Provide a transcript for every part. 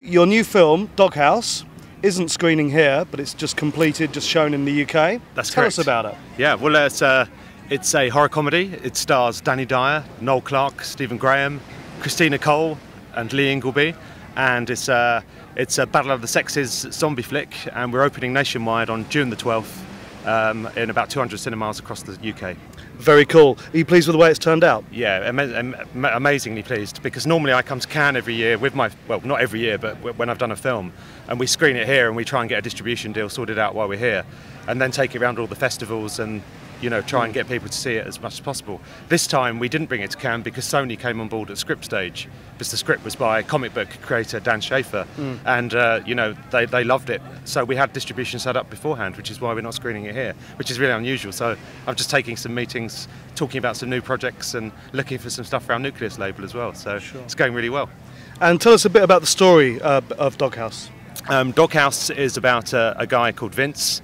Your new film, Doghouse, isn't screening here, but it's just completed, just shown in the UK. That's Tell correct. us about it. Yeah, well, it's a horror comedy. It stars Danny Dyer, Noel Clarke, Stephen Graham, Christina Cole, and Lee Ingleby, and it's a Battle of the Sexes zombie flick, and we're opening nationwide on June the 12th in about 200 cinemas across the UK. Very cool. Are you pleased with the way it's turned out? Yeah, amazingly pleased, because normally I come to Cannes every year with my, well, not every year, but when I've done a film, and we screen it here and we try and get a distribution deal sorted out while we're here, and then take it around all the festivals and, you know, try and get people to see it as much as possible. This time we didn't bring it to Cannes because Sony came on board at script stage, because the script was by comic book creator Dan Schafer, and you know, they loved it. So we had distribution set up beforehand, which is why we're not screening it here, which is really unusual. So I'm just taking some meetings, talking about some new projects and looking for some stuff for our Nucleus label as well. So It's going really well. And tell us a bit about the story of Doghouse. Doghouse is about a guy called Vince.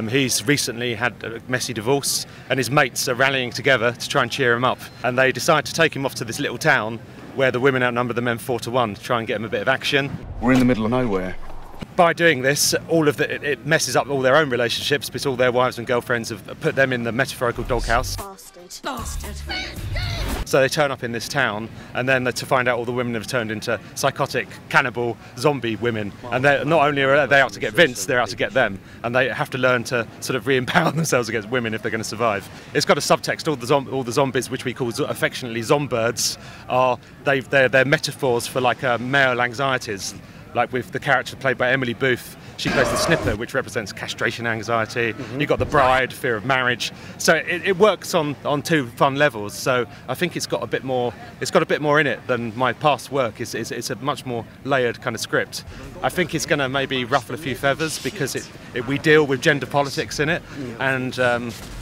He's recently had a messy divorce, and his mates are rallying together to try and cheer him up. And they decide to take him off to this little town where the women outnumber the men 4-to-1 to try and get him a bit of action. We're in the middle of nowhere. By doing this, it messes up all their own relationships, because all their wives and girlfriends have put them in the metaphorical doghouse. Bastard. Bastard. So they turn up in this town, and then to find out all the women have turned into psychotic, cannibal, zombie women. And not only are they out to get Vince, they're out to get them. And they have to learn to sort of re-empower themselves against women if they're going to survive. It's got a subtext. All the zombies, which we call affectionately zombirds, they're metaphors for like male anxieties. Like with the character played by Emily Booth, she plays the snipper, which represents castration anxiety. You've got the bride, fear of marriage. So it works on two fun levels. So I think it's got a bit more. It's got a bit more in it than my past work. It's a much more layered kind of script. I think it's going to maybe ruffle a few feathers, because we deal with gender politics in it, and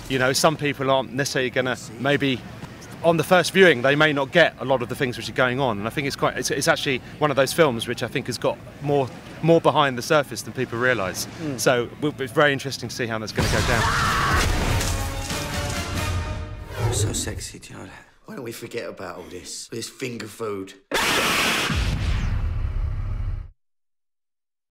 you know, some people aren't necessarily going to maybe. On the first viewing, they may not get a lot of the things which are going on, and I think it's actually one of those films which I think has got more behind the surface than people realise. So it's very interesting to see how that's going to go down. So sexy, John. Why don't we forget about all this finger food?